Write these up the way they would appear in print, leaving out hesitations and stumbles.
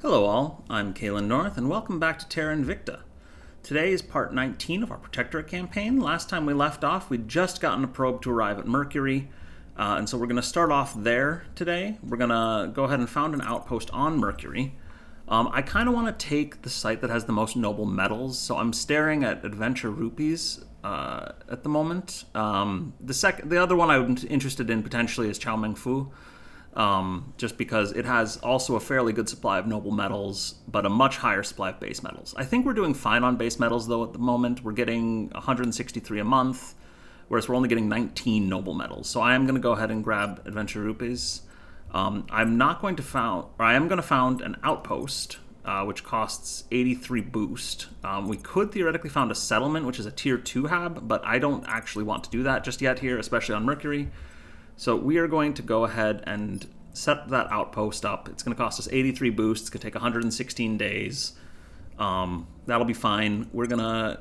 Hello all, I'm Kalen North, and welcome back to Terra Invicta. Today is part 19 of our Protectorate campaign. Last time we left off, we'd just gotten a probe to arrive at Mercury, and so we're going to start off there today. We're going to go ahead and found an outpost on Mercury. I kind of want to take the site that has the most noble metals, so I'm staring at Adventure Rupees at the moment. The other one I'm interested in potentially is Chao Meng Fu. Just because it has also a fairly good supply of noble metals, but a much higher supply of base metals. I think we're doing fine on base metals, though, at the moment. We're getting 163 a month, whereas we're only getting 19 noble metals. So I am going to go ahead and grab Adventure Rupees. I am going to found an outpost, which costs 83 boost. We could theoretically found a settlement, which is a tier 2 hab, but I don't actually want to do that just yet here, especially on Mercury. So we are going to go ahead and set that outpost up. It's going to cost us 83 boosts. It's going to take 116 days. That'll be fine. We're going to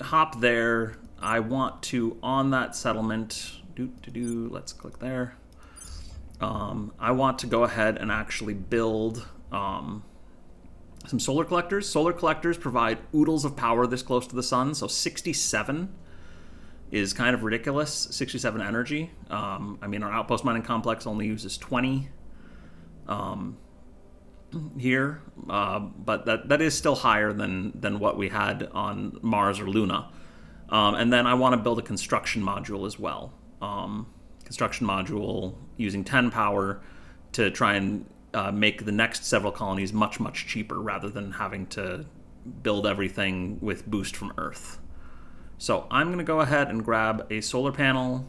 hop there. I want to, on that settlement, let's click there. I want to go ahead and actually build some solar collectors. Solar collectors provide oodles of power this close to the sun, so 67 is kind of ridiculous. 67 energy. I mean, our outpost mining complex only uses 20 here, but that is still higher than what we had on Mars or Luna. And then I want to build a construction module as well. Construction module using 10 power to try and make the next several colonies much, much cheaper rather than having to build everything with boost from Earth. So I'm going to go ahead and grab a solar panel,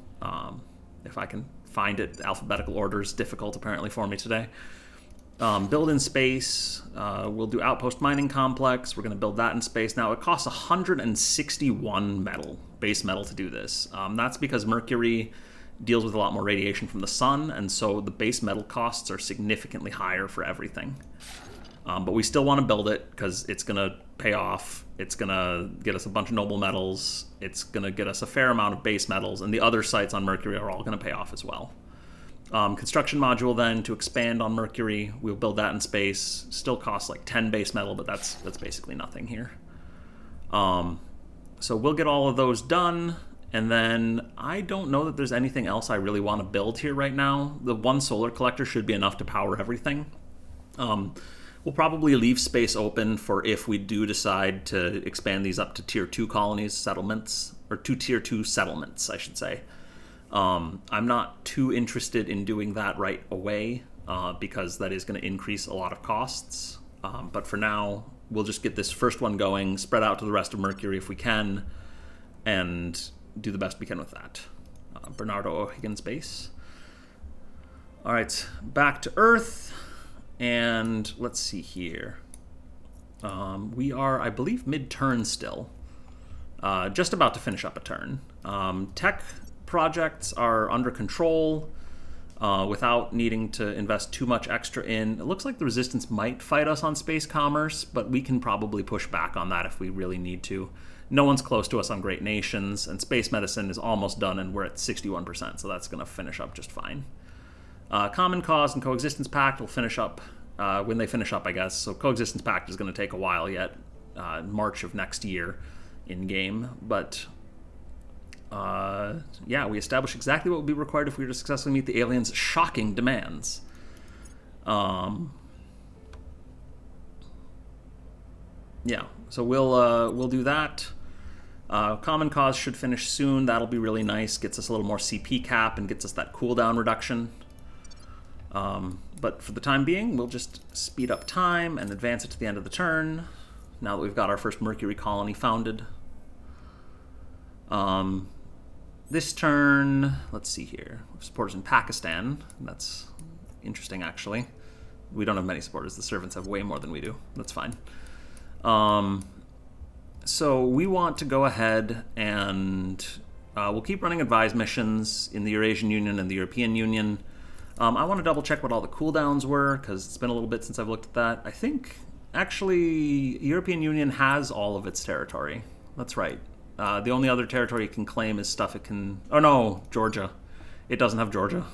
if I can find it. Alphabetical order is difficult apparently for me today. Build in space. We'll do outpost mining complex. We're going to build that in space. Now it costs 161 base metal to do this. That's because Mercury deals with a lot more radiation from the sun, and so the base metal costs are significantly higher for everything. But we still want to build it because it's going to pay off. It's going to get us a bunch of noble metals. It's going to get us a fair amount of base metals, and the other sites on Mercury are all going to pay off as well. Construction module then to expand on Mercury. We'll build that in space. Still costs like 10 base metal, but that's basically nothing here. So we'll get all of those done, and then I don't know that there's anything else I really want to build here right now. The one solar collector should be enough to power everything. We'll probably leave space open for if we do decide to expand these up to tier 2 colonies, settlements, or tier 2 settlements, I should say. I'm not too interested in doing that right away because that is going to increase a lot of costs. But for now, we'll just get this first one going, spread out to the rest of Mercury if we can, and do the best we can with that. Bernardo O'Higgins base. All right, back to Earth. And let's see here. We are, I believe, mid-turn still. Just about to finish up a turn. Tech projects are under control without needing to invest too much extra in. It looks like the Resistance might fight us on space commerce, but we can probably push back on that if we really need to. No one's close to us on Great Nations, and space medicine is almost done, and we're at 61%, so that's going to finish up just fine. Common Cause and Coexistence Pact will finish up when they finish up, I guess. So Coexistence Pact is going to take a while yet, March of next year in-game. But, yeah, we establish exactly what would be required if we were to successfully meet the aliens' shocking demands. Yeah, so we'll do that. Common Cause should finish soon. That'll be really nice. Gets us a little more CP cap and gets us that cooldown reduction. But for the time being, we'll just speed up time and advance it to the end of the turn, now that we've got our first Mercury colony founded. This turn, let's see here. We have supporters in Pakistan. That's interesting, actually. We don't have many supporters. The servants have way more than we do. That's fine. So we want to go ahead and we'll keep running advised missions in the Eurasian Union and the European Union. I want to double check what all the cooldowns were, because it's been a little bit since I've looked at that. I think, actually, European Union has all of its territory. That's right. The only other territory it can claim is stuff it can... Oh no, Georgia. It doesn't have Georgia.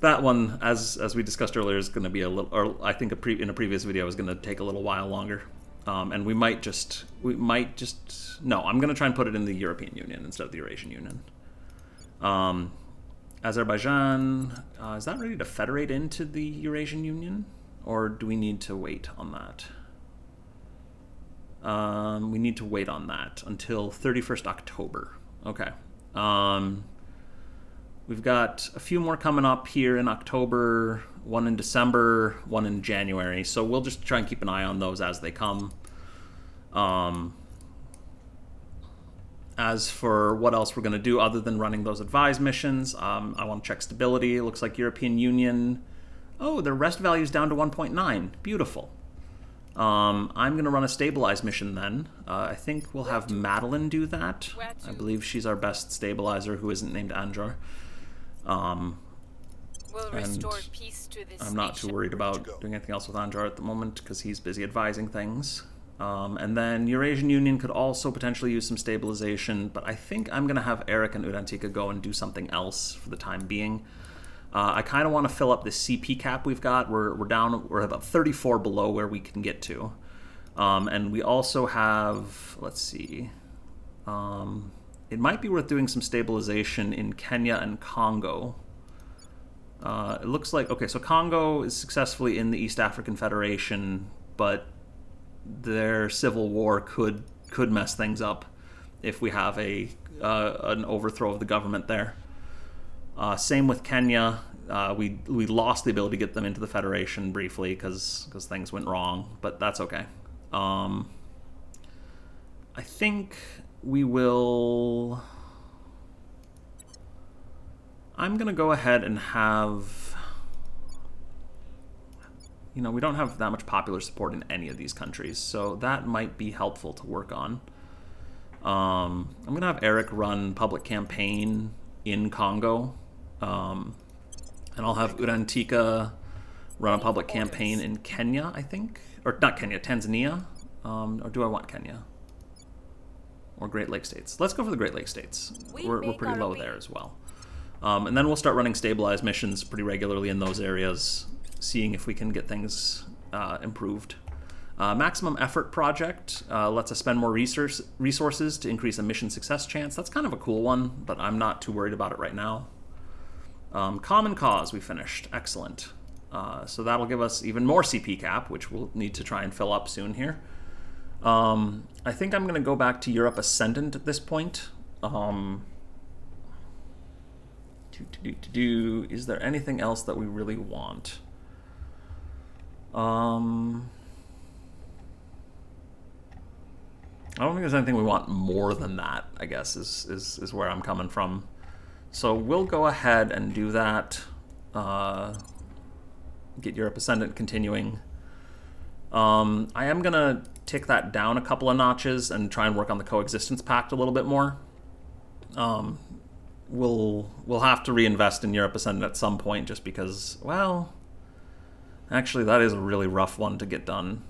That one, as we discussed earlier, is going to be a little, or I think in a previous video, is going to take a little while longer. And we might just, no, I'm going to try and put it in the European Union instead of the Eurasian Union. Azerbaijan, is that ready to federate into the Eurasian Union? Or do we need to wait on that? We need to wait on that until 31st October. Okay. We've got a few more coming up here in October, one in December, one in January. So we'll just try and keep an eye on those as they come. As for what else we're going to do other than running those advised missions, I want to check stability. It looks like European Union. Oh, their rest value is down to 1.9. Beautiful. I'm going to run a stabilized mission then. I think we'll have Madeline do that. I believe she's our best stabilizer who isn't named Anjar. We'll restore peace to this I'm not too worried about doing anything else with Anjar at the moment because he's busy advising things. And then Eurasian Union could also potentially use some stabilization, but I think I'm going to have Eric and Urantika go and do something else for the time being. I kind of want to fill up this CP cap we've got. We're about 34 below where we can get to. And we also have, let's see, it might be worth doing some stabilization in Kenya and Congo. It looks like, okay, so Congo is successfully in the East African Federation, but their civil war could mess things up if we have an overthrow of the government there. Same with Kenya. We lost the ability to get them into the Federation briefly because things went wrong, but that's okay. I think we will... I'm going to go ahead and have... You know, we don't have that much popular support in any of these countries, so that might be helpful to work on. I'm going to have Eric run public campaign in Congo. And I'll have Urantika run a public campaign in Kenya, I think. Or not Kenya, Tanzania. Or do I want Kenya? Or Great Lakes states. Let's go for the Great Lakes states. We're pretty low there as well. And then we'll start running stabilized missions pretty regularly in those areas, seeing if we can get things improved. Maximum effort project lets us spend more resources to increase a mission success chance. That's kind of a cool one, but I'm not too worried about it right now. Common cause we finished. Excellent. So that'll give us even more CP cap, which we'll need to try and fill up soon here. I think I'm going to go back to Europe Ascendant at this point. Is there anything else that we really want? I don't think there's anything we want more than that, I guess, is where I'm coming from. So we'll go ahead and do that. Get Europe Ascendant continuing. I am going to tick that down a couple of notches and try and work on the Coexistence Pact a little bit more. We'll have to reinvest in Europe Ascendant at some point just because, well, actually that is a really rough one to get done.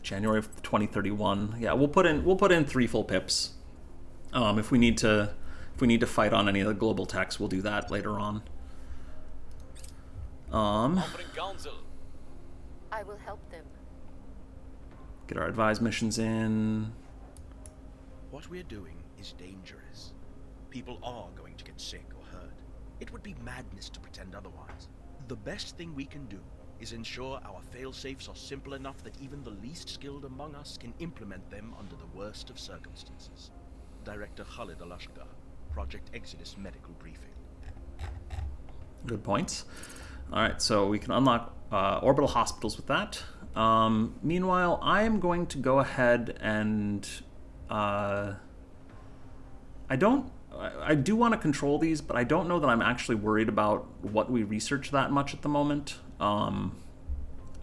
January of 2031. Yeah, we'll put in 3 full pips. If we need to fight on any of the global techs, we'll do that later on. I will help them. Get our advised missions in. What we're doing is dangerous. People are going to get sick or hurt. It would be madness to pretend otherwise. The best thing we can do is ensure our fail-safes are simple enough that even the least skilled among us can implement them under the worst of circumstances. Director Khalid Alashgar, Project Exodus Medical Briefing. Good points. All right, so we can unlock orbital hospitals with that. Meanwhile, I am going to go ahead and... I do want to control these, but I don't know that I'm actually worried about what we research that much at the moment.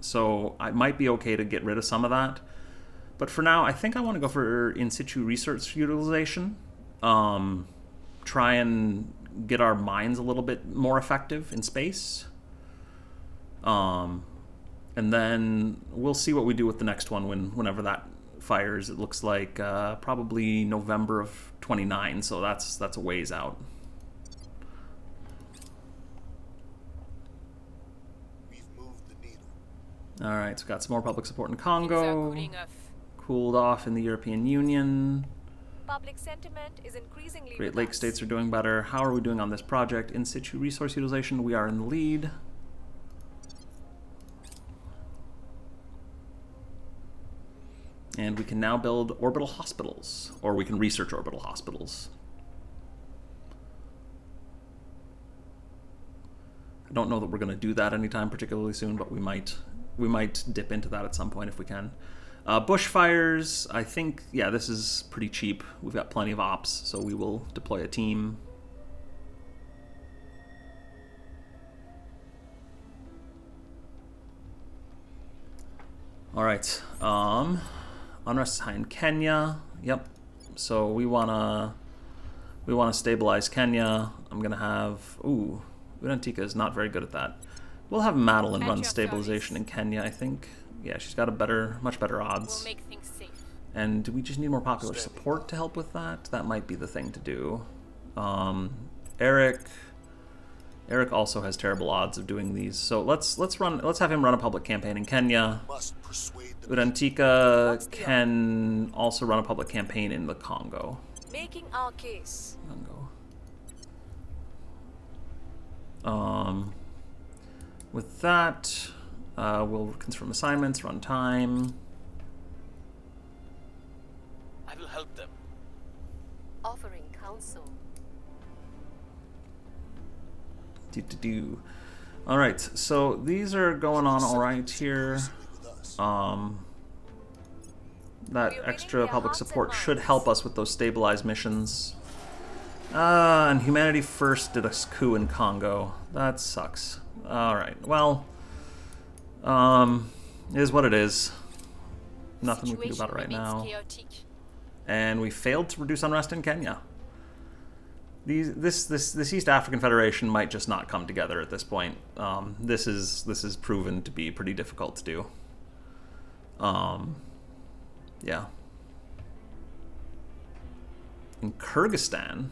So I might be okay to get rid of some of that. But for now, I think I want to go for in situ research utilization. Try and get our mines a little bit more effective in space. And then we'll see what we do with the next one whenever that fires. It looks like probably November of 29, so that's a ways out. Alright, so got some more public support in Things are Congo. cooling off. Cooled off in the European Union. Public sentiment is increasingly Great with Lakes us. states are doing better. How are we doing on this project? In situ resource utilization, we are in the lead. And we can now build orbital hospitals, or we can research orbital hospitals. I don't know that we're going to do that anytime particularly soon, but we might dip into that at some point if we can. Bushfires, I think, yeah, this is pretty cheap. We've got plenty of ops, so we will deploy a team. All right, unrest is high in Kenya. Yep. So we wanna stabilize Kenya. I'm gonna have Udantika is not very good at that. We'll have Madeline run stabilization in Kenya, I think. Yeah, she's got much better odds. We'll make things safe. And do we just need more popular support to help with that? That might be the thing to do. Eric also has terrible odds of doing these, so let's have him run a public campaign in Kenya. Udantika can also run a public campaign in the Congo. Making our case. With that, we'll confirm assignments, run time. I will help them. Offering counsel. All right, so these are going on all right here. That extra public support should help us with those stabilized missions. And Humanity First did a coup in Congo. That sucks. All right, well, it is what it is. Nothing we can do about it right now. Chaotic. And we failed to reduce unrest in Kenya. This East African Federation might just not come together at this point. This is proven to be pretty difficult to do. Yeah. In Kyrgyzstan,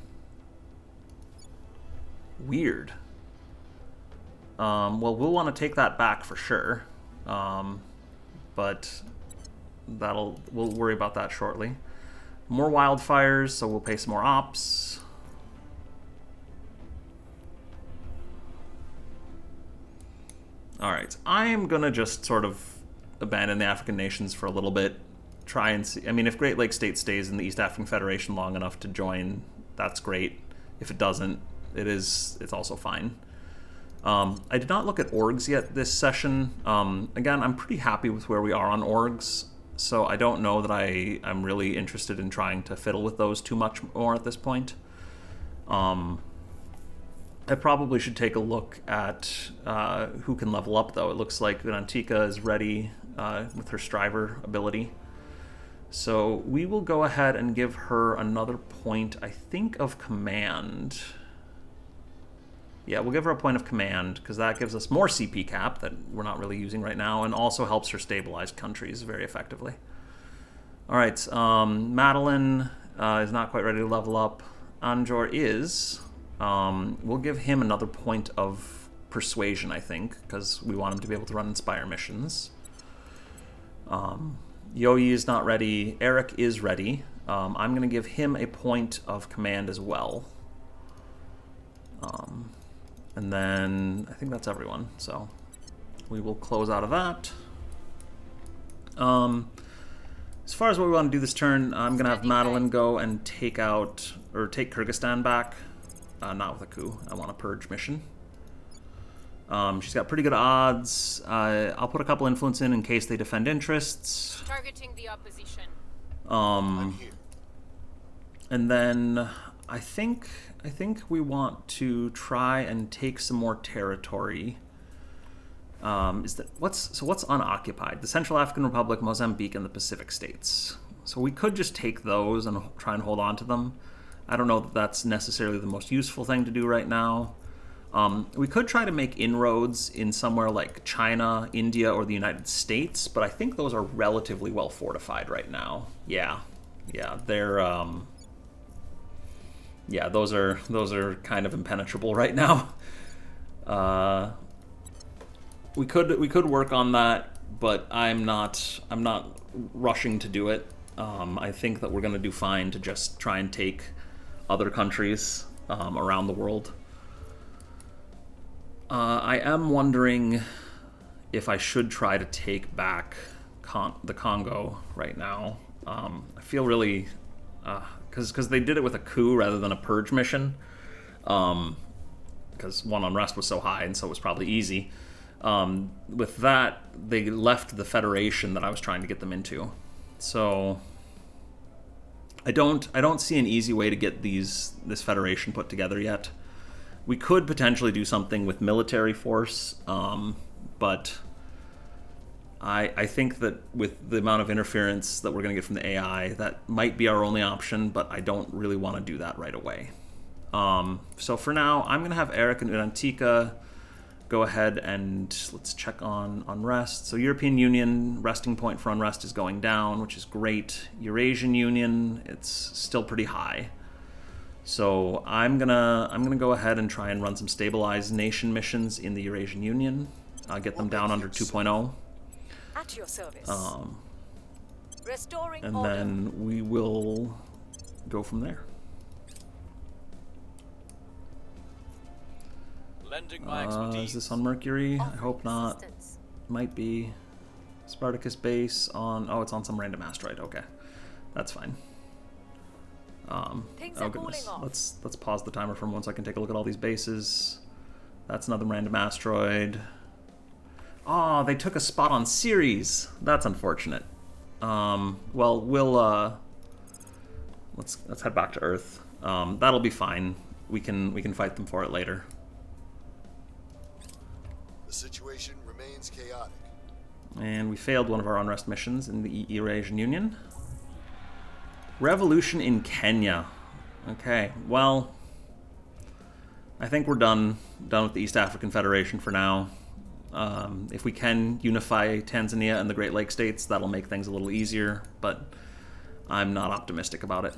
weird. Well, we'll want to take that back for sure. But we'll worry about that shortly. More wildfires, so we'll pay some more ops. Alright, I am gonna just sort of abandon the African nations for a little bit. Try and see. I mean, if Great Lakes State stays in the East African Federation long enough to join, that's great. If it doesn't, it's also fine. I did not look at orgs yet this session. Again, I'm pretty happy with where we are on orgs, so I don't know that I'm really interested in trying to fiddle with those too much more at this point. I probably should take a look at who can level up, though. It looks like Udantika is ready with her Striver ability. So we will go ahead and give her another point, I think, of command. Yeah, we'll give her a point of command, because that gives us more CP cap that we're not really using right now, and also helps her stabilize countries very effectively. All right, Madeline is not quite ready to level up. Anjor is. We'll give him another point of persuasion, I think, because we want him to be able to run Inspire missions. Yoyi is not ready. Eric is ready. I'm going to give him a point of command as well. And then I think that's everyone, so we will close out of that. As far as what we want to do this turn, I'm going to have Madeline go and take Kyrgyzstan back. Not with a coup. I want a purge mission. She's got pretty good odds. I'll put a couple influence in case they defend interests. Targeting the opposition. And then I think we want to try and take some more territory. What's unoccupied? The Central African Republic, Mozambique, and the Pacific states. So we could just take those and try and hold on to them. I don't know that that's necessarily the most useful thing to do right now. We could try to make inroads in somewhere like China, India, or the United States, but I think those are relatively well fortified right now. Yeah, they're those are kind of impenetrable right now. We could work on that. but I'm not rushing to do it. I think that we're going to do fine to just try and take other countries around the world. I am wondering if I should try to take back the Congo right now. I feel really... Because they did it with a coup rather than a purge mission. Because one, unrest was so high, and so it was probably easy. With that, they left the Federation that I was trying to get them into. So I don't see an easy way to get this Federation put together yet. We could potentially do something with military force, but I think that with the amount of interference that we're going to get from the AI, that might be our only option, but I don't really want to do that right away. So for now, I'm going to have Eric and Urantika go ahead and let's check on unrest. So European Union, resting point for unrest is going down, which is great. Eurasian Union, it's still pretty high. So I'm gonna go ahead and try and run some stabilized nation missions in the Eurasian Union. Get them down under 2.0. At your service. Restoring And order. then we will go from there. Lending my expertise. Is this on Mercury? I Offering hope not. assistance. Might be. Spartacus base on... Oh, it's on some random asteroid. Okay. That's fine. Things Oh are goodness. cooling off. Let's pause the timer for a moment so I can take a look at all these bases. That's another random asteroid. Oh, they took a spot on Ceres. That's unfortunate. Well, we'll let's head back to Earth. That'll be fine. We can fight them for it later. The situation remains chaotic. And we failed one of our unrest missions in the Eurasian Union. Revolution in Kenya. Okay, well, I think we're done with the East African Federation for now. If we can unify Tanzania and the Great Lakes states, that'll make things a little easier, but I'm not optimistic about it.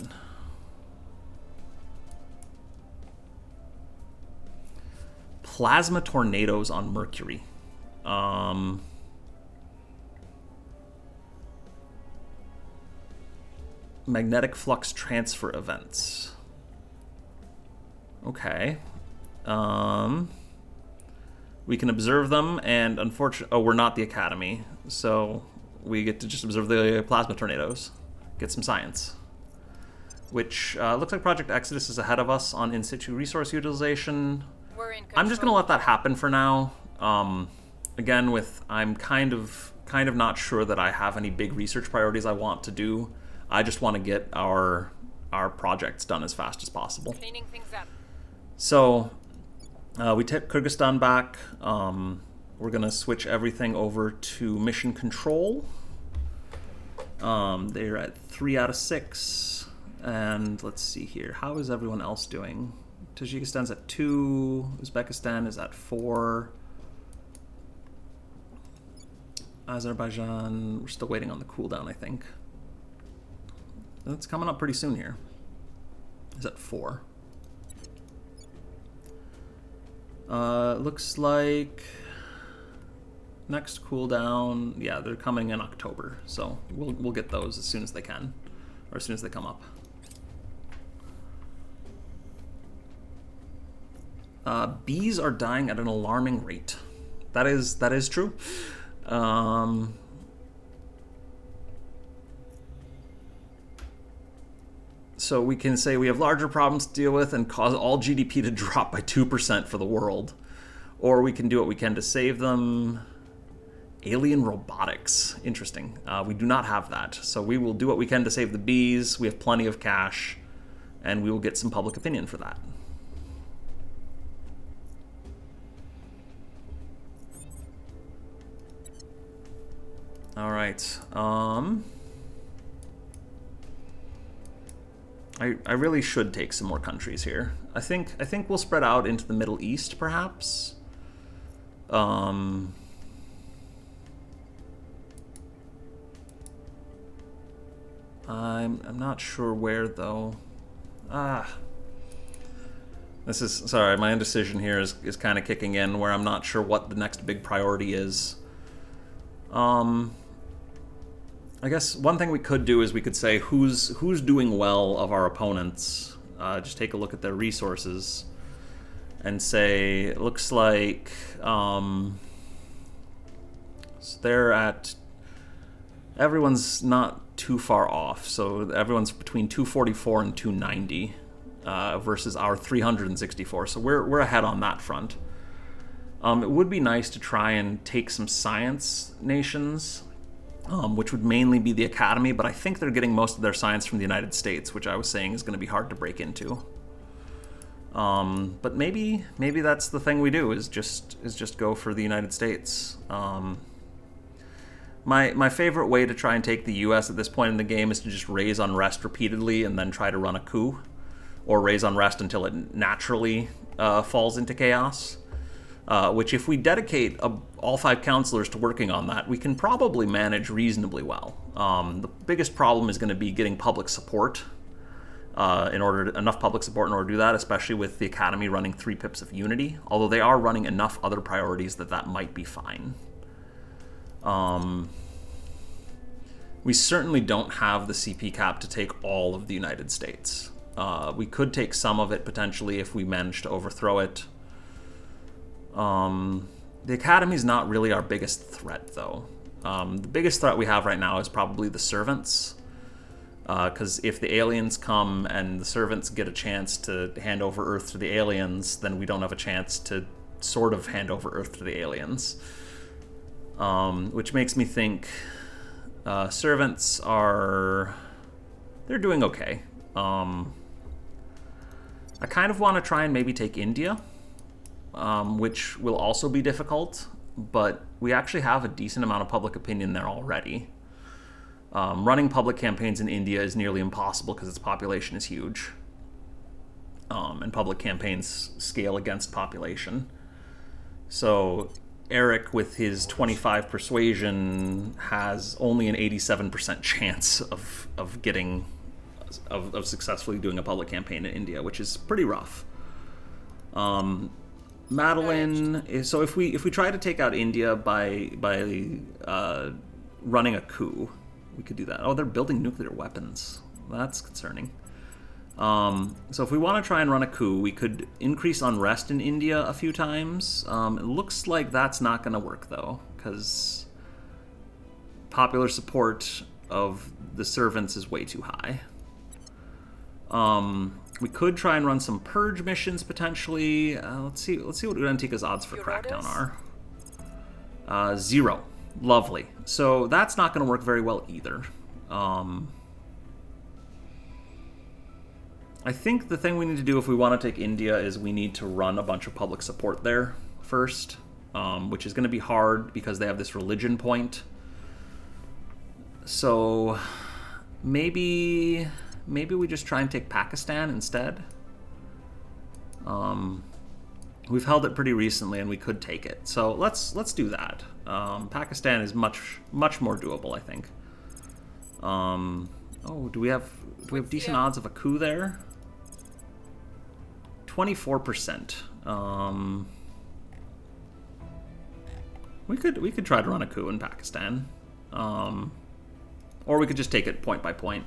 Plasma tornadoes on Mercury. Magnetic flux transfer events. Okay. We can observe them, and unfortunately... Oh, we're not the Academy, so we get to just observe the plasma tornadoes. Get some science. Which looks like Project Exodus is ahead of us on in situ resource utilization. We're in I'm just going to let that happen for now. Again, I'm kind of not sure that I have any big research priorities I want to do. I just want to get our projects done as fast as possible. Cleaning things up. So we took Kyrgyzstan back. We're going to switch everything over to mission control. They're at 3 out of 6. And let's see here. How is everyone else doing? Tajikistan's at 2. Uzbekistan is at 4. Azerbaijan, we're still waiting on the cooldown, I think. It's coming up pretty soon here. Is at 4. Looks like next cooldown, yeah, they're coming in October, so we'll get those as soon as they can, or as soon as they come up. Bees are dying at an alarming rate. That is true. So we can say we have larger problems to deal with and cause all GDP to drop by 2% for the world. Or we can do what we can to save them. Alien robotics. Interesting. We do not have that. So we will do what we can to save the bees. We have plenty of cash. And we will get some public opinion for that. All right. I really should take some more countries here. I think we'll spread out into the Middle East, perhaps. I'm not sure where though. This is sorry. My indecision here is kind of kicking in, where I'm not sure what the next big priority is. I guess one thing we could do is we could say who's doing well of our opponents. Just take a look at their resources and say it looks like so they're at, everyone's not too far off. So everyone's between 244 and 290 versus our 364. So we're ahead on that front. It would be nice to try and take some science nations, which would mainly be the Academy, but I think they're getting most of their science from the United States, which I was saying is going to be hard to break into. But maybe that's the thing we do, is just go for the United States. My favorite way to try and take the U.S. at this point in the game is to just raise unrest repeatedly and then try to run a coup, or raise unrest until it naturally falls into chaos. Which, if we dedicate all 5 counselors to working on that, we can probably manage reasonably well. The biggest problem is going to be getting public support, enough public support in order to do that, especially with the Academy running 3 pips of unity, although they are running enough other priorities that might be fine. We certainly don't have the CP cap to take all of the United States. We could take some of it, potentially, if we manage to overthrow it. The Academy's not really our biggest threat, though. The biggest threat we have right now is probably the servants. Because if the aliens come and the servants get a chance to hand over Earth to the aliens, then we don't have a chance to sort of hand over Earth to the aliens. Which makes me think servants they're doing okay. I kind of want to try and maybe take India. Which will also be difficult, but we actually have a decent amount of public opinion there already. Running public campaigns in India is nearly impossible because its population is huge. And public campaigns scale against population. So Eric, with his 25 persuasion, has only an 87% chance of successfully doing a public campaign in India, which is pretty rough. Madeline is, so if we try to take out India by running a coup, we could do that. Oh, they're building nuclear weapons. That's concerning. So if we want to try and run a coup, we could increase unrest in India a few times. It looks like that's not going to work, though, because popular support of the servants is way too high. We could try and run some purge missions potentially. Let's see what Udantika's odds for crackdown are. 0. Lovely. So that's not going to work very well either. I think the thing we need to do if we want to take India is we need to run a bunch of public support there first, which is going to be hard because they have this religion point. So maybe we just try and take Pakistan instead. We've held it pretty recently, and we could take it. So let's do that. Pakistan is much more doable, I think. Do we have decent odds of a coup there? 24%. We could try to run a coup in Pakistan, or we could just take it point by point.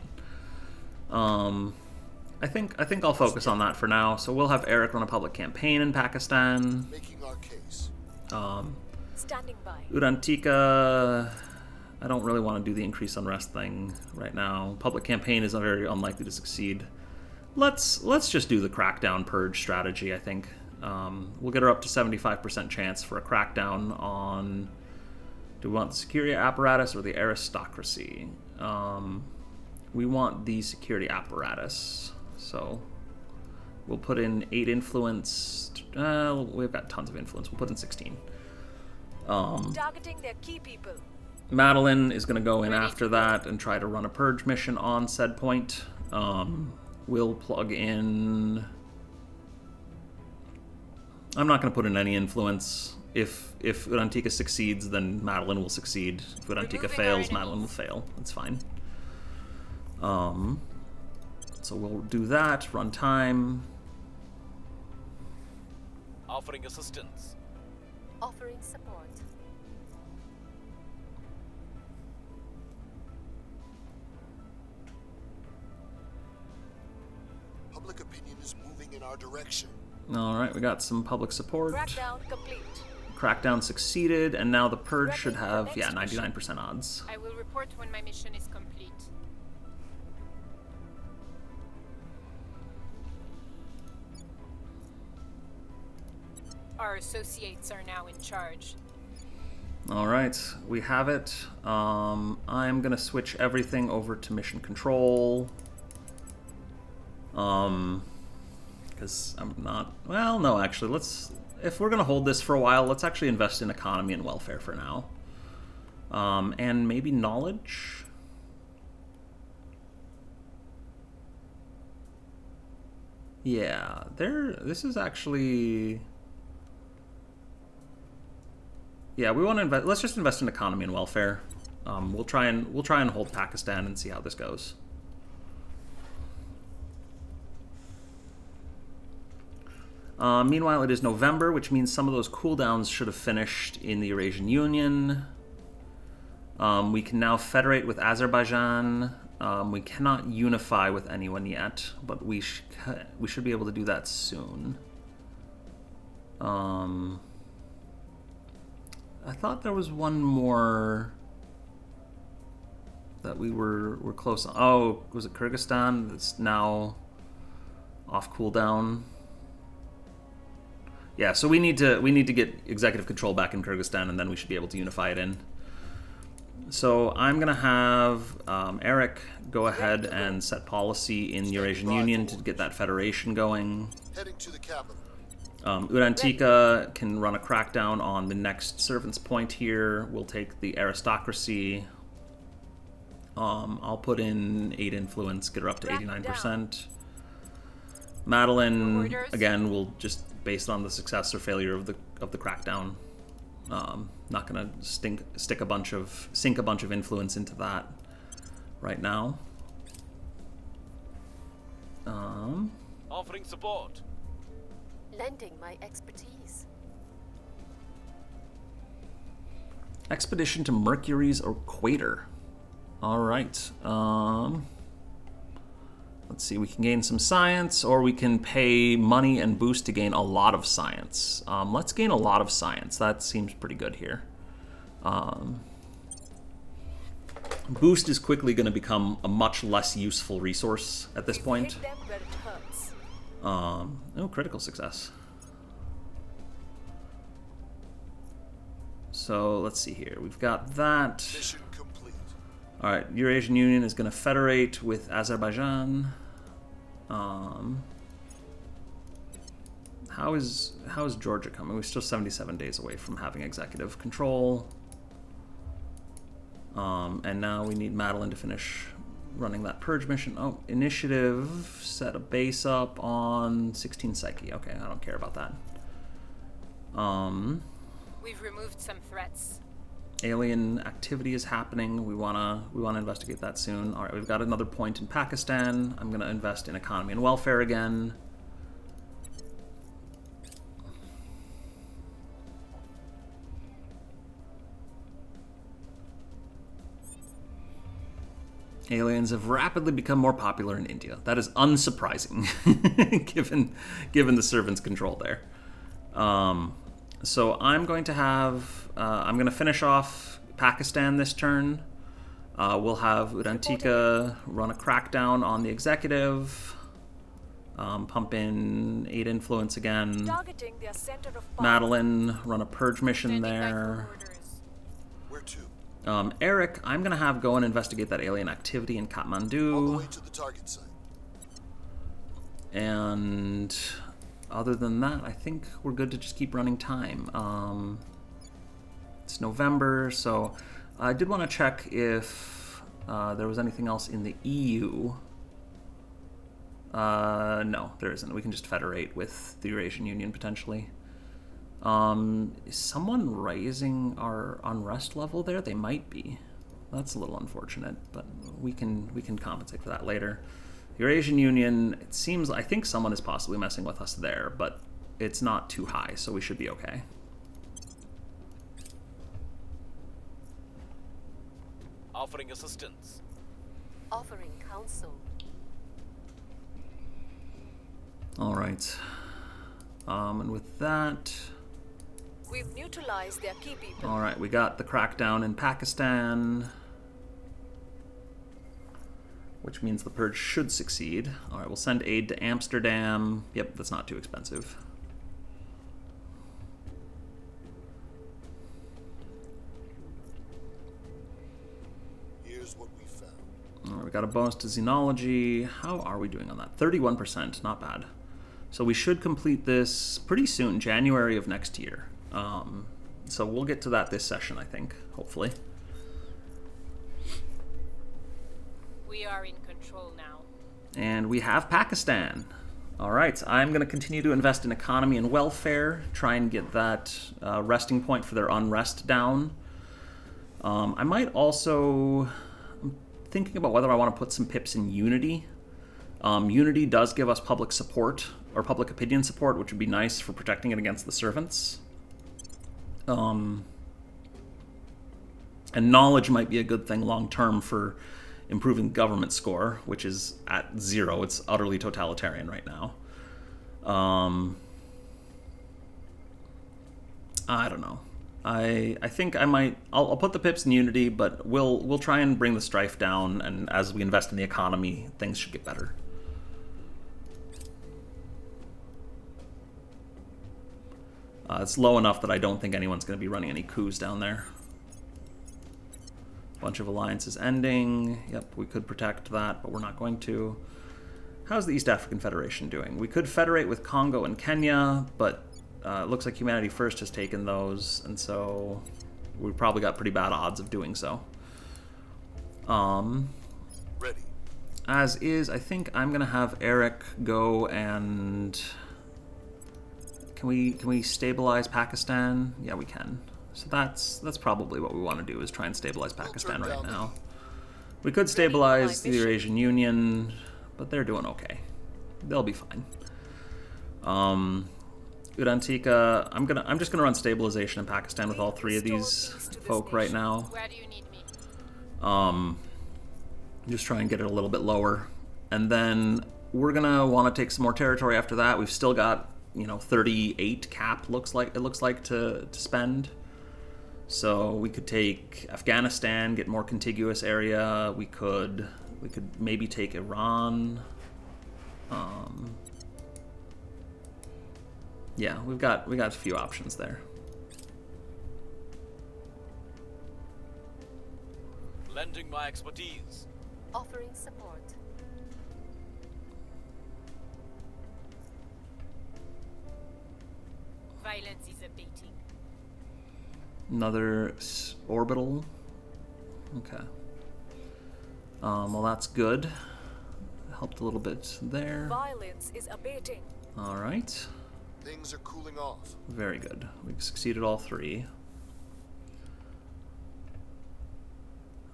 I think I'll focus on that for now. So we'll have Eric run a public campaign in Pakistan. Making our case. Standing by. Udantika, I don't really want to do the increase unrest thing right now. Public campaign is very unlikely to succeed. Let's just do the crackdown purge strategy, I think. We'll get her up to 75% chance for a crackdown on... Do we want the security apparatus or the aristocracy? We want the security apparatus. So we'll put in 8 influence. We've got tons of influence. We'll put in 16. Targeting their key people. Madeline is going to go in after that and try to run a purge mission on said point. We'll plug in... I'm not going to put in any influence. If Udantika succeeds, then Madeline will succeed. If Udantika fails, Madeline will fail. That's fine. So we'll do that. Run time. Offering assistance. Offering support. is moving in our direction. Alright, we got some public support. Crackdown complete. Crackdown succeeded, and now the purge should Ready for have, next yeah, mission. 99% odds. I will report when my mission is complete. Our associates are now in charge. Alright, we have it. I'm gonna switch everything over to mission control. Because I'm not... Well, no, actually, let's... If we're gonna hold this for a while, let's actually invest in economy and welfare for now. And maybe knowledge? Yeah, this is actually... Yeah, we want to invest. Let's just invest in economy and welfare. We'll try and hold Pakistan and see how this goes. Meanwhile, it is November, which means some of those cooldowns should have finished in the Eurasian Union. We can now federate with Azerbaijan. We cannot unify with anyone yet, but we should be able to do that soon. I thought there was one more that we were close on. Oh, was it Kyrgyzstan? That's now off cooldown. Yeah, so we need to get executive control back in Kyrgyzstan, and then we should be able to unify it in. So I'm gonna have Eric go ahead and set policy in the Eurasian Union to get that federation going. Heading to the capital. Urantika can run a crackdown on the next servant's point here. We'll take the aristocracy. I'll put in 8 influence, get her up to 89%. Madeline, again, will just based on the success or failure of the crackdown. Not gonna sink a bunch of influence into that right now. Offering support. Lending my expertise. Expedition to Mercury's equator. All right. Let's see. We can gain some science, or we can pay money and boost to gain a lot of science. Let's gain a lot of science. That seems pretty good here. Boost is quickly going to become a much less useful resource at this point. Hit them where it hurts. Oh, critical success. So let's see here. We've got that. Mission complete. All right, Eurasian Union is going to federate with Azerbaijan. How is Georgia coming? We're still 77 days away from having executive control. And now we need Madeline to finish running that purge mission. Oh, initiative, set a base up on 16 Psyche. Okay, I don't care about that. We've removed some threats. Alien activity is happening. We wanna investigate that soon. All right, we've got another point in Pakistan. I'm gonna invest in economy and welfare again. Aliens have rapidly become more popular in India. That is unsurprising, given the servants' control there. So I'm going to have... I'm going to finish off Pakistan this turn. We'll have Urantika run a crackdown on the executive. Pump in 8 influence again. Targeting their center of power. Madeline run a purge mission Standing by for there. orders. Where to? Eric, I'm going to have go and investigate that alien activity in On the Kathmandu. way to the target site. And other than that, I think we're good to just keep running time. It's November, so I did want to check if there was anything else in the EU. No, there isn't. We can just federate with the Eurasian Union, potentially. Is someone raising our unrest level there? They might be. That's a little unfortunate, but we can compensate for that later. Eurasian Union, it seems, I think someone is possibly messing with us there, but it's not too high, so we should be okay. Offering assistance. Offering counsel. All right. And with that, We've neutralized their key people. all right, we got the crackdown in Pakistan, which means the purge should succeed. All right, we'll send aid to Amsterdam. Yep, that's not too expensive. Here's what we found. All right, we got a bonus to xenology. How are we doing on that? 31%, not bad. So we should complete this pretty soon, January of next year. So we'll get to that this session, I think, hopefully. We are in control now. And we have Pakistan. All right, I'm going to continue to invest in economy and welfare, try and get that resting point for their unrest down. I might also... I'm thinking about whether I want to put some pips in Unity. Unity does give us public support, or public opinion support, which would be nice for protecting it against the servants. And knowledge might be a good thing long-term for improving government score, which is at 0. It's utterly totalitarian right now. I don't know. I think I might... I'll put the pips in Unity, but we'll try and bring the strife down, and as we invest in the economy, things should get better. It's low enough that I don't think anyone's going to be running any coups down there. Bunch of alliances ending. Yep, we could protect that, but we're not going to. How's the East African Federation doing? We could federate with Congo and Kenya, but it looks like Humanity First has taken those, and so we've probably got pretty bad odds of doing so. Ready. As is, I think I'm going to have Eric go and... Can we stabilize Pakistan? Yeah, we can. So that's probably what we want to do, is try and stabilize Pakistan right now. We could stabilize the Eurasian Union, but they're doing okay. They'll be fine. Udantika, I'm just gonna run stabilization in Pakistan with all 3 of these folk right now. Where do you need me? Just try and get it a little bit lower, and then we're gonna want to take some more territory after that. We've still got 38 cap looks like to spend. So we could take Afghanistan, get more contiguous area. We could maybe take Iran. Yeah, we got a few options there. Lending my expertise. Offering support. Violence is abating. Another orbital. Okay. Well, that's good. Helped a little bit there. Violence is abating. All right. Things are cooling off. Very good. We succeeded all 3.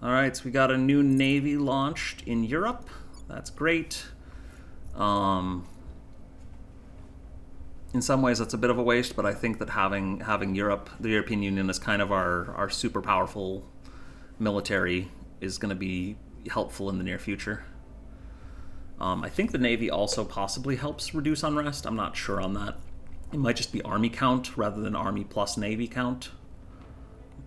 All right, so we got a new navy launched in Europe. That's great. In some ways, that's a bit of a waste, but I think that having Europe, the European Union, as kind of our super powerful military is going to be helpful in the near future. I think the Navy also possibly helps reduce unrest. I'm not sure on that. It might just be Army count rather than Army plus Navy count.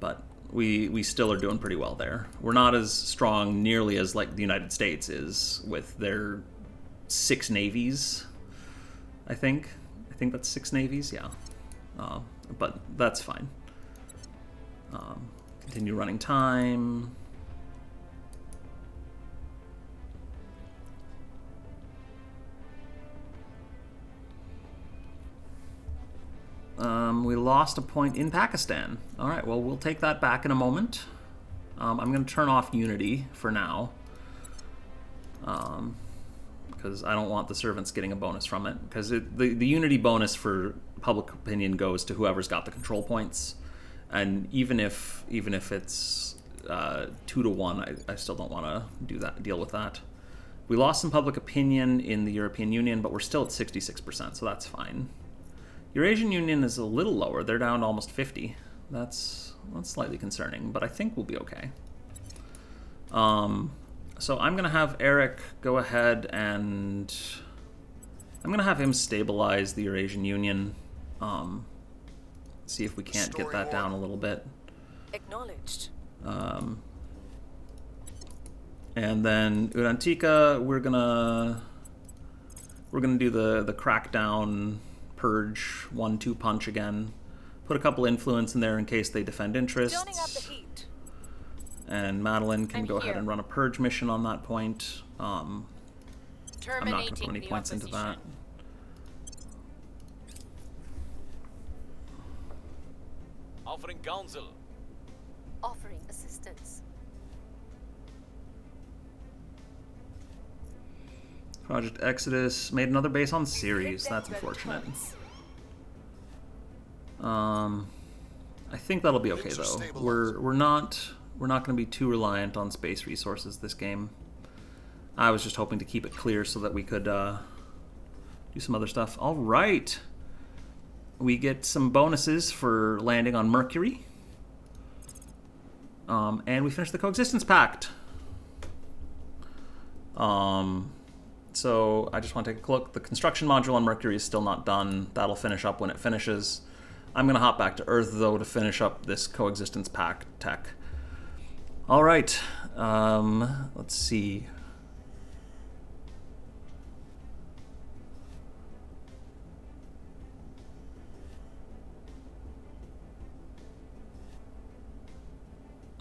But we still are doing pretty well there. We're not as strong nearly as like the United States is with their 6 navies, I think. I think that's 6 navies, yeah. But that's fine. Continue running time. We lost a point in Pakistan. All right, well, we'll take that back in a moment. I'm going to turn off Unity for now. Because I don't want the servants getting a bonus from it. Because the Unity bonus for public opinion goes to whoever's got the control points. And even if it's 2 to 1, I still don't want to deal with that. We lost some public opinion in the European Union, but we're still at 66%, so that's fine. Eurasian Union is a little lower. They're down to almost 50. That's slightly concerning, but I think we'll be okay. So I'm going to have Eric go ahead and I'm gonna have him stabilize the Eurasian Union. See if we can't get that down a little bit. Acknowledged. And then Urantika, we're gonna do the crackdown purge 1-2 punch again. Put a couple influence in there in case they defend interests. Turning up the heat. And Madeline can go ahead and run a purge mission on that point. I'm not going to put any points into that. Offering counsel. Offering assistance. Project Exodus made another base on Ceres. That's unfortunate. I think that'll be okay though. We're not going to be too reliant on space resources this game. I was just hoping to keep it clear so that we could do some other stuff. All right, we get some bonuses for landing on Mercury, and we finish the Coexistence Pact. So I just want to take a look. The construction module on Mercury is still not done. That'll finish up when it finishes. I'm going to hop back to Earth, though, to finish up this Coexistence Pact tech. All right. Let's see.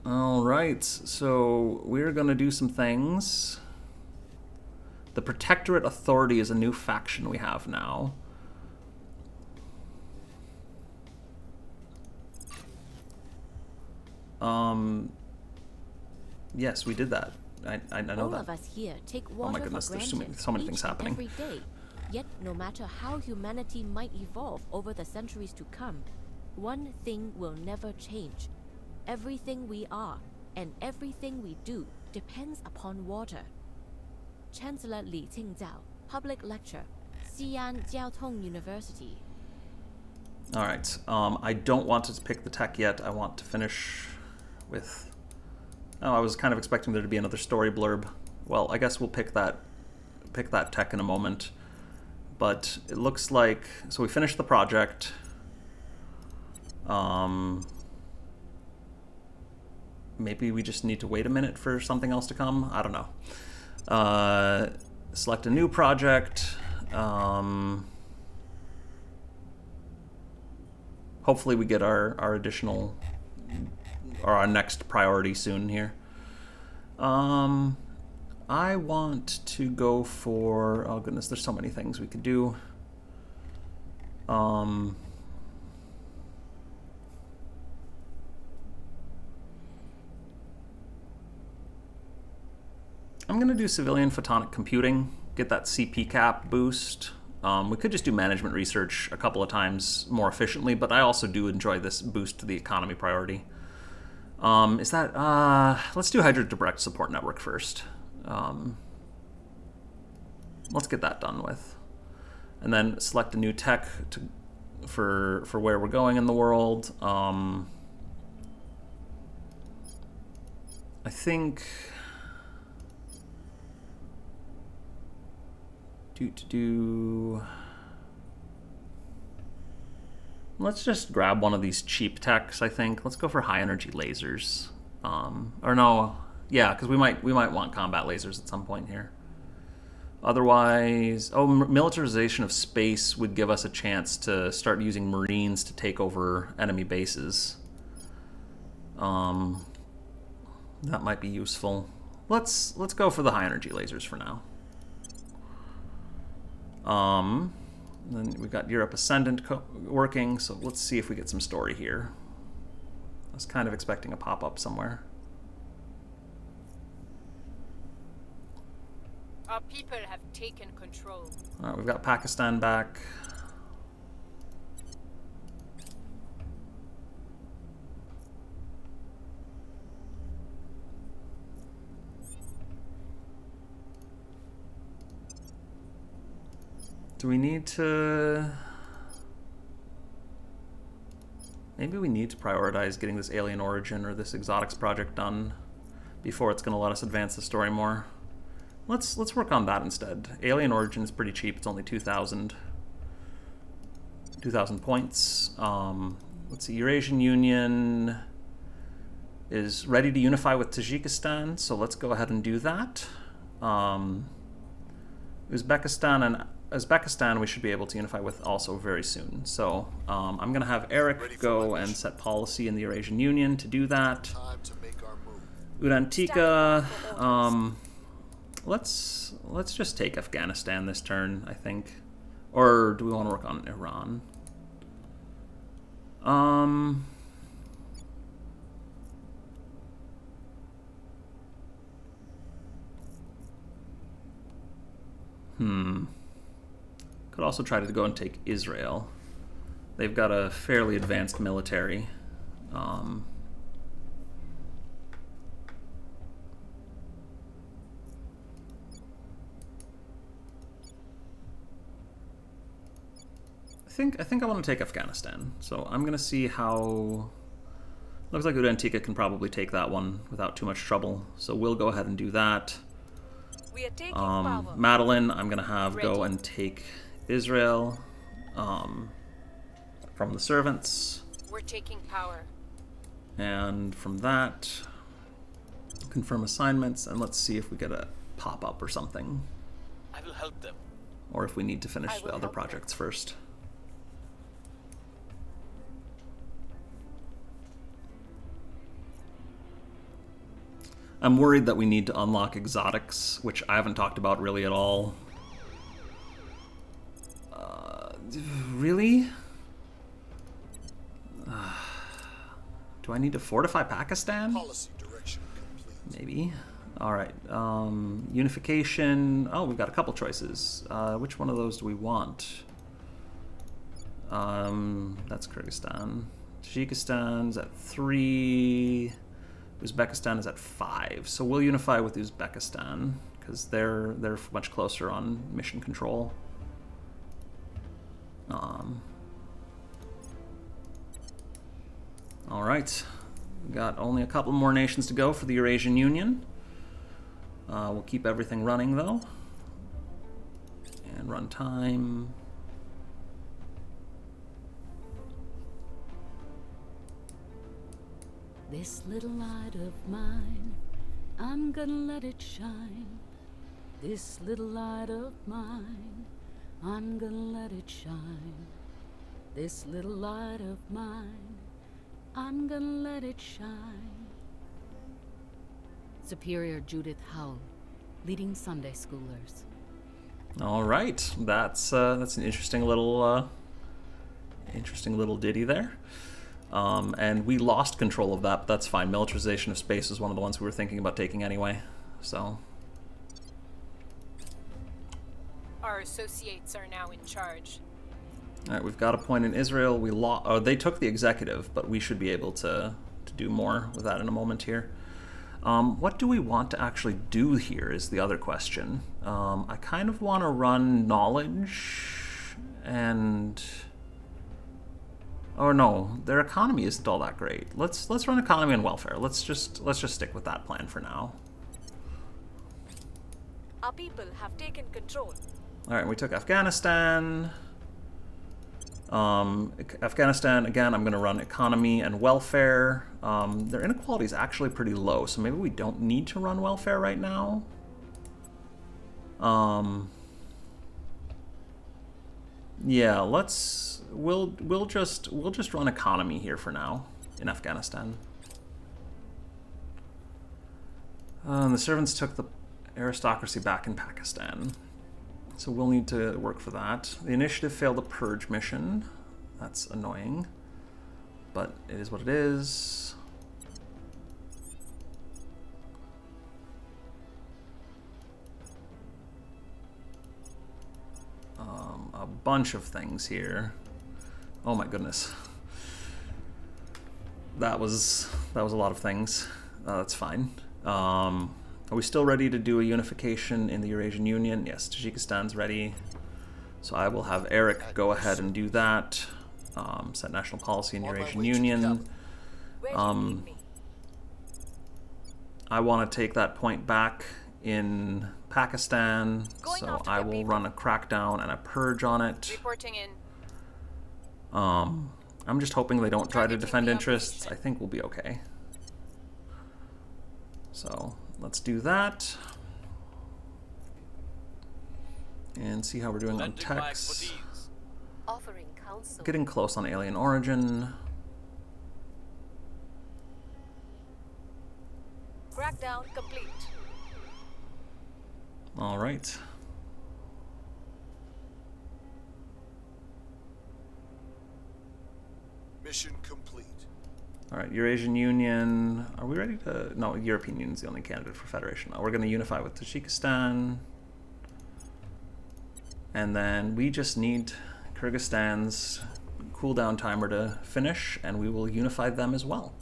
All right. So we're going to do some things. The Protectorate Authority is a new faction we have now. Yes, we did that. I know All that. of us here take Oh water my goodness, for there's granted so many each things and happening. every day. Yet, no matter how humanity might evolve over the centuries to come, one thing will never change. Everything we are and everything we do depends upon water. Chancellor Li Qingzhao, Public Lecture, Xi'an Jiaotong University. All right. I don't want to pick the tech yet. I want to finish with... Oh, I was kind of expecting there to be another story blurb. Well, I guess we'll pick that tech in a moment. But it looks like... So we finished the project. Maybe we just need to wait a minute for something else to come. I don't know. Select a new project. Hopefully we get our additional... or our next priority soon here. I want to go for... Oh goodness, there's so many things we could do. I'm going to do civilian photonic computing, get that CP cap boost. We could just do management research a couple of times more efficiently, but I also do enjoy this boost to the economy priority. Is that... let's do Hydra Direct Support Network first. Let's get that done with. And then select a new tech for where we're going in the world. I think... Let's just grab one of these cheap techs, I think. Let's go for high energy lasers. Or no, yeah, because we might want combat lasers at some point here. Otherwise, militarization of space would give us a chance to start using Marines to take over enemy bases. That might be useful. Let's go for the high energy lasers for now. Then we've got Europe Ascendant working, so let's see if we get some story here. I was kind of expecting a pop-up somewhere. Our people have taken control. All right, we've got Pakistan back. Do we need to... Maybe we need to prioritize getting this Alien Origin or this Exotics project done before it's going to let us advance the story more. let's work on that instead. Alien Origin is pretty cheap. It's only 2,000 points. Let's see. Eurasian Union is ready to unify with Tajikistan, so let's go ahead and do that. Uzbekistan we should be able to unify with also very soon. So I'm going to have Eric go and set policy in the Eurasian Union to do that. Time to make our move. Urantika, let's just take Afghanistan this turn, I think. Or do we want to work on Iran? Could also try to go and take Israel. They've got a fairly advanced military. I think I want to take Afghanistan. So I'm gonna see how. Looks like Urantika can probably take that one without too much trouble. So we'll go ahead and do that. We are taking power. Madeline, I'm gonna have go and take Israel from the servants. We're taking power. And from that, confirm assignments, and let's see if we get a pop-up or something. I will help them. Or if we need to finish I the will other help projects first. I'm worried that we need to unlock exotics, which I haven't talked about really at all. Really? Do I need to fortify Pakistan? Policy direction complete. Maybe. Alright. Unification. Oh, we've got a couple choices. Which one of those do we want? That's Kyrgyzstan. Tajikistan's at 3. Uzbekistan is at 5. So we'll unify with Uzbekistan, because they're much closer on mission control. Alright. We've got only a couple more nations to go for the Eurasian Union. We'll keep everything running, though. And run time. This little light of mine, I'm gonna let it shine. This little light of mine, I'm gonna let it shine. This little light of mine, I'm gonna let it shine. Superior Judith Howell, leading Sunday schoolers. All right, that's an interesting little ditty there. And we lost control of that, but that's fine. Militarization of space is one of the ones we were thinking about taking anyway. So Our associates are now in charge. all right, we've got a point in Israel. They took the executive, but we should be able to do more with that in a moment here. What do we want to actually do here is the other question. I kind of want to run knowledge and... Oh no, their economy isn't all that great. Let's run economy and welfare. Let's just stick with that plan for now. Our people have taken control. All right, we took Afghanistan. Afghanistan again. I'm going to run economy and welfare. Their inequality is actually pretty low, so maybe we don't need to run welfare right now. Yeah, we'll just run economy here for now in Afghanistan. The servants took the aristocracy back in Pakistan, so we'll need to work for that. The initiative failed the purge mission. That's annoying, but it is what it is. A bunch of things here. Oh my goodness. That was a lot of things. That's fine. Are we still ready to do a unification in the Eurasian Union? Yes, Tajikistan's ready. So I will have Eric go ahead and do that. Set national policy in the Eurasian Union. Where do you need me? I want to take that point back in Pakistan, Going so after I their will people. run a crackdown and a purge on it. Reporting in. I'm just hoping they don't try to Targeting defend the interests. I opposition. think we'll be okay. So let's do that. And see how we're doing on Lending my techs. expertise. Offering counsel. Getting close on alien origin. Crackdown complete. All right. Mission complete. All right, Eurasian Union. Are we ready to... No, European Union is the only candidate for Federation. We're going to unify with Tajikistan. And then we just need Kyrgyzstan's cooldown timer to finish, and we will unify them as well.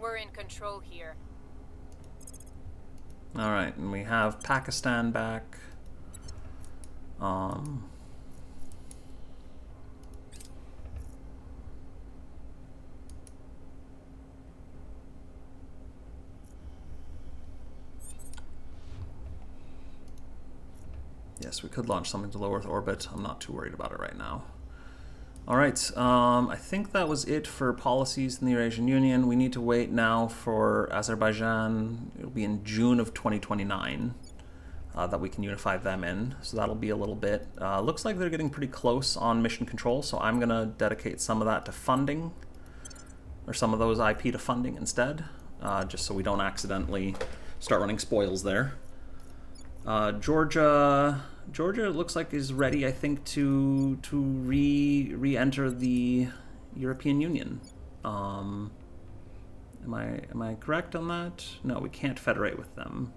We're in control here. All right, and we have Pakistan back. Yes, we could launch something to low Earth orbit. I'm not too worried about it right now. All right, I think that was it for policies in the Eurasian Union. We need to wait now for Azerbaijan. It'll be in June of 2029 that we can unify them in. So that'll be a little bit. Looks like they're getting pretty close on mission control, so I'm going to dedicate some of that to funding, or some of those IP to funding instead, just so we don't accidentally start running spoils there. Georgia looks like is ready, I think, to re-enter the European Union. Am I correct on that? No, we can't federate with them.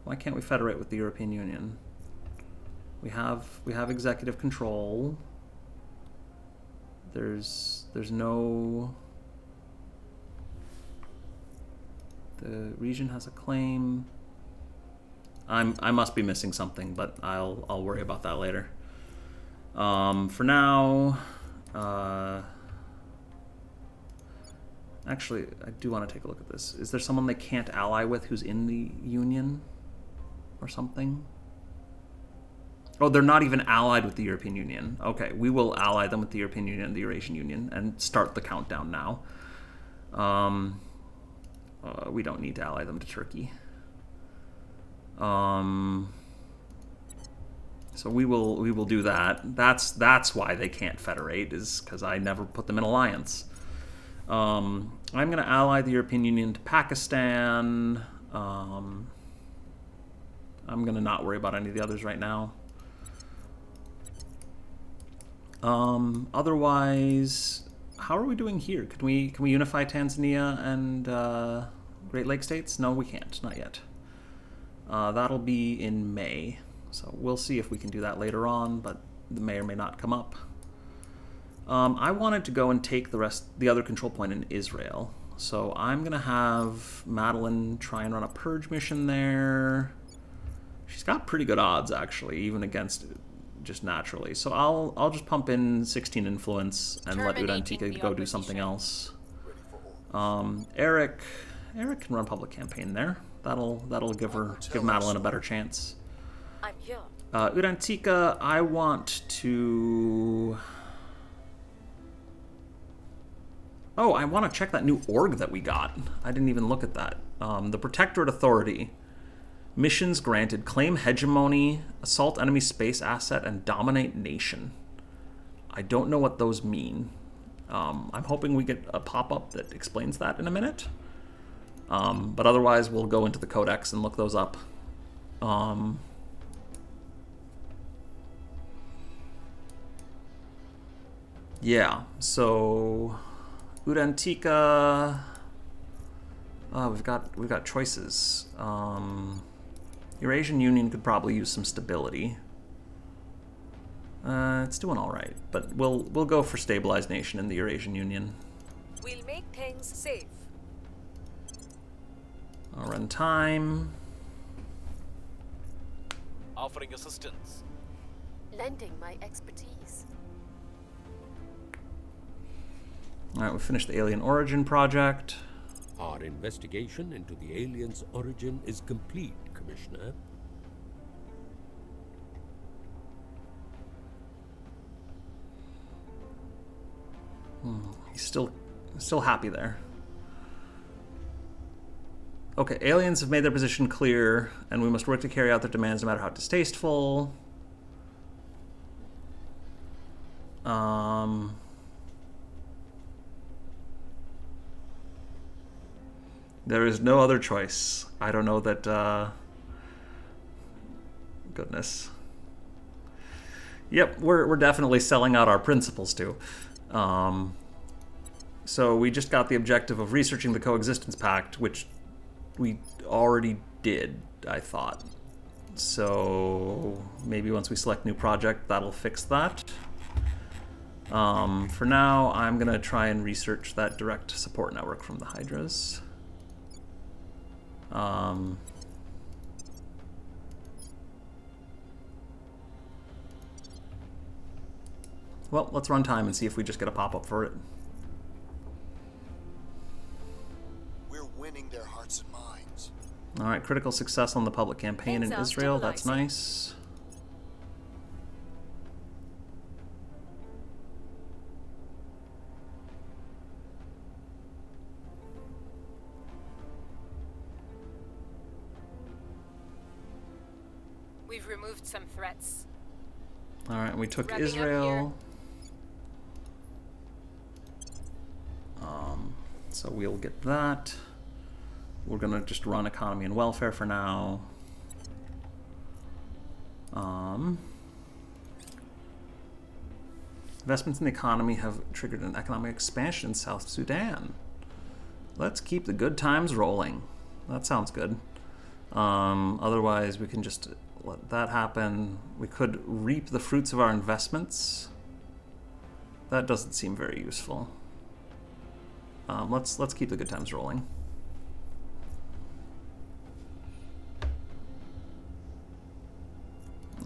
Why can't we federate with the European Union? We have executive control. There's no... The region has a claim. I must be missing something, but I'll worry about that later. For now, actually, I do want to take a look at this. Is there someone they can't ally with who's in the Union, or something? Oh, they're not even allied with the European Union. Okay, we will ally them with the European Union and the Eurasian Union and start the countdown now. We don't need to ally them to Turkey. So we will do that. That's why they can't federate, is because I never put them in alliance. I'm going to ally the European Union to Pakistan. I'm going to not worry about any of the others right now. Otherwise, how are we doing here? Can we unify Tanzania and Great Lakes states? No, we can't. Not yet. That'll be in May, so we'll see if we can do that later on, but it may or may not come up. I wanted to go and take the other control point in Israel, so I'm going to have Madeline try and run a purge mission there. She's got pretty good odds, actually, even against just naturally. So I'll just pump in 16 influence and let Terminating Udantika the go do something else. Eric can run public campaign there. That'll give Madeline a better chance. I'm here. Udantika, I want to... Oh, I want to check that new org that we got. I didn't even look at that. The Protectorate Authority. Missions granted. Claim hegemony, assault enemy space asset, and dominate nation. I don't know what those mean. I'm hoping we get a pop-up that explains that in a minute. But otherwise, we'll go into the codex and look those up. Yeah, so Udantika. We've got choices. Eurasian Union could probably use some stability. It's doing all right, but we'll go for stabilized nation in the Eurasian Union. We'll make things safe. I'll run time. Offering assistance. lending my expertise. Alright, we finished the Alien Origin project. Our investigation into the alien's origin is complete, Commissioner. He's still happy there. Okay, aliens have made their position clear, and we must work to carry out their demands no matter how distasteful. There is no other choice. I don't know that, goodness. Yep, we're definitely selling out our principles too. So we just got the objective of researching the Coexistence Pact, which we already did, I thought. So maybe once we select new project, that'll fix that. For now, I'm gonna try and research that direct support network from the Hydras. Well, let's run time and see if we just get a pop-up for it. We're winning their hearts and minds. Alright, critical success on the public campaign in Things are Israel. That's stabilizing. nice. We've removed some threats. Alright, we took Wrapping up Israel. So we'll get that. We're gonna just run economy and welfare for now. Investments in the economy have triggered an economic expansion in South Sudan. Let's keep the good times rolling. That sounds good. Otherwise, we can just let that happen. We could reap the fruits of our investments. That doesn't seem very useful. Let's keep the good times rolling.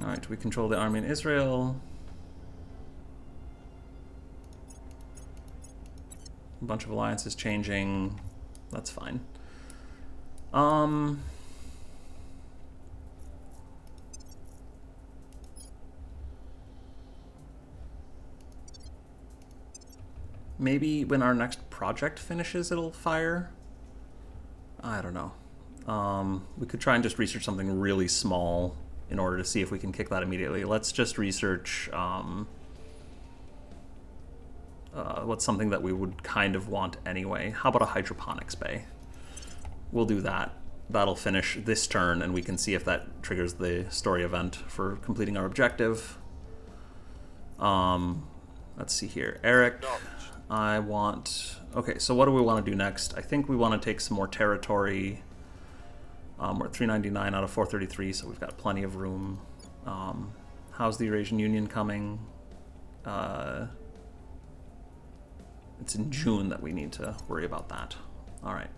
All right, we control the army in Israel. A bunch of alliances changing. That's fine. Maybe when our next project finishes, it'll fire. I don't know. We could try and just research something really small in order to see if we can kick that immediately. Let's just research what's something that we would kind of want anyway. How about a hydroponics bay? We'll do that. That'll finish this turn, and we can see if that triggers the story event for completing our objective. Let's see here. Eric, I want... Okay, so what do we want to do next? I think we want to take some more territory. We're at 399 out of 433, so we've got plenty of room. How's the Eurasian Union coming? It's in June that we need to worry about that. All right.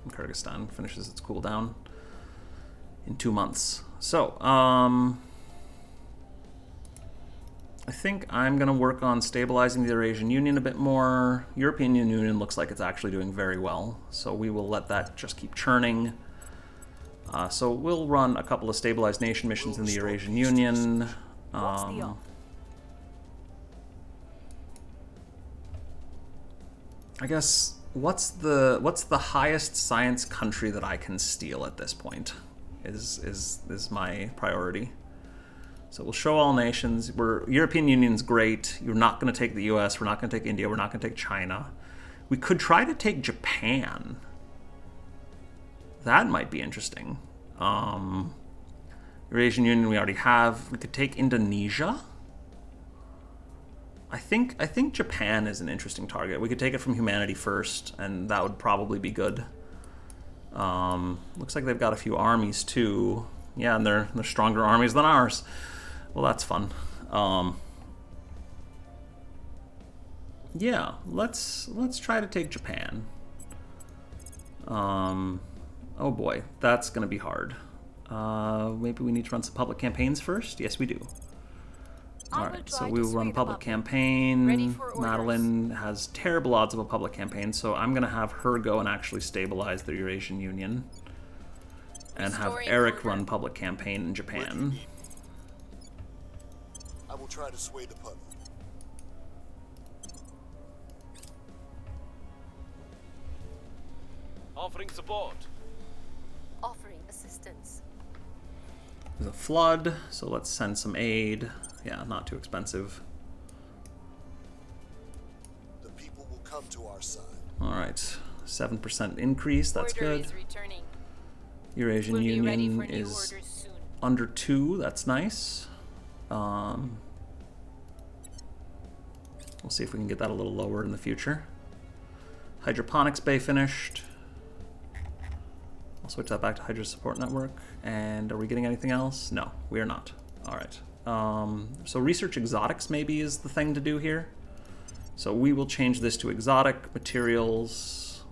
Kyrgyzstan finishes its cooldown in 2 months. So, I think I'm going to work on stabilizing the Eurasian Union a bit more. European Union looks like it's actually doing very well, so we will let that just keep churning. So we'll run a couple of stabilized nation missions in the Eurasian Union. I guess what's the highest science country that I can steal at this point is my priority. So we'll show all nations. European Union's great. You're not going to take the US. We're not going to take India. We're not going to take China. We could try to take Japan. That might be interesting. Eurasian Union we already have. We could take Indonesia. I think Japan is an interesting target. We could take it from humanity first, and that would probably be good. Looks like they've got a few armies too. Yeah, and they're stronger armies than ours. Well, that's fun. Yeah, let's try to take Japan. Oh boy, that's gonna be hard. Maybe we need to run some public campaigns first? Yes, we do. Alright, so we will run public campaign. Madeline has terrible odds of a public campaign, so I'm going to have her go and actually stabilize the Eurasian Union. And have Eric run public campaign in Japan. I will try to sway the public. Offering support. Offering assistance. There's a flood, so let's send some aid. Yeah, not too expensive. The people will come to our side. Alright, 7% increase, that's good. Eurasian Union is under 2, that's nice. We'll see if we can get that a little lower in the future. Hydroponics bay finished. I'll switch that back to Hydro Support Network. And are we getting anything else? No, we are not. Alright. So research exotics maybe is the thing to do here. So we will change this to exotic materials.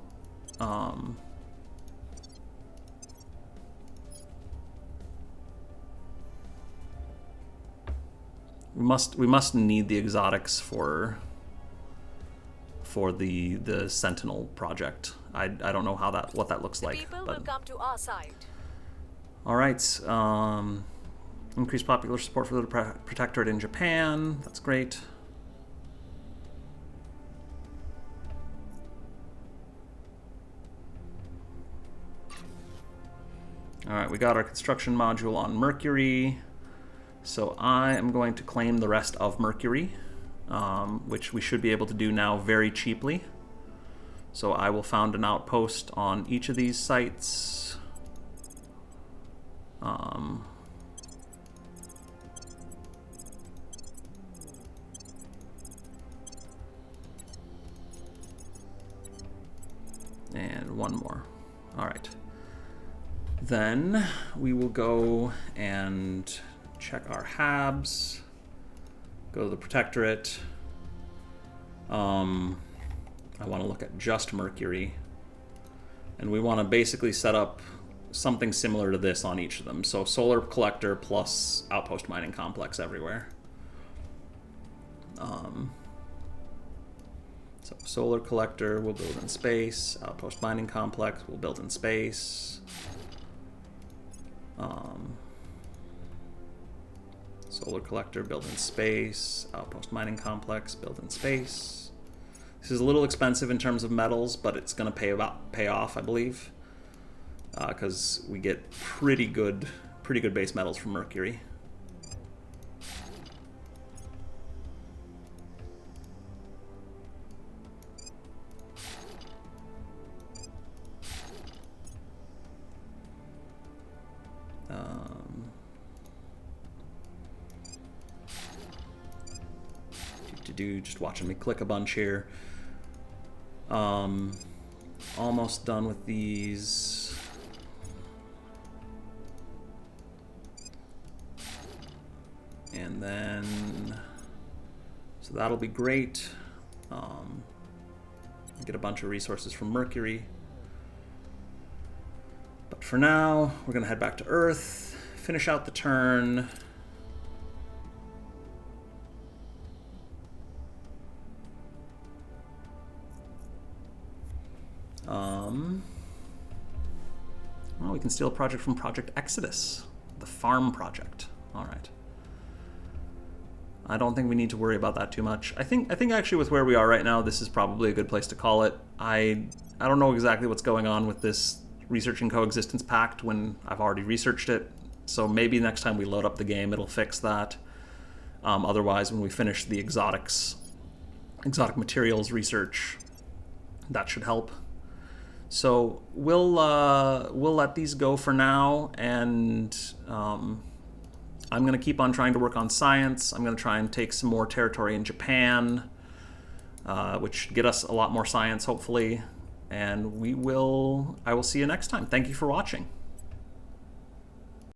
We must need the exotics for the Sentinel project. I don't know how what that looks like. People will come to our side. All right. Increased popular support for the Protectorate in Japan. That's great. All right, we got our construction module on Mercury. So I am going to claim the rest of Mercury, which we should be able to do now very cheaply. So I will found an outpost on each of these sites. And one more. All right. Then we will go and check our HABs, go to the Protectorate. I want to look at just Mercury, and we want to basically set up something similar to this on each of them. So solar collector plus outpost mining complex everywhere. So solar collector we'll build in space, outpost mining complex we'll build in space. Solar collector, build in space. Outpost mining complex, build in space. This is a little expensive in terms of metals, but it's going to pay off, I believe, because we get pretty good base metals from Mercury. Just watching me click a bunch here. Almost done with these. And then, so that'll be great. Get a bunch of resources from Mercury. But for now, we're gonna head back to Earth, finish out the turn. Well, we can steal a project from Project Exodus, the farm project. All right. I don't think we need to worry about that too much. I think actually with where we are right now, this is probably a good place to call it. I don't know exactly what's going on with this Researching Coexistence Pact when I've already researched it. So maybe next time we load up the game, it'll fix that. Otherwise, when we finish the exotic materials research, that should help. So we'll let these go for now, and I'm going to keep on trying to work on science. I'm going to try and take some more territory in Japan, which should get us a lot more science, hopefully. And I will see you next time. Thank you for watching.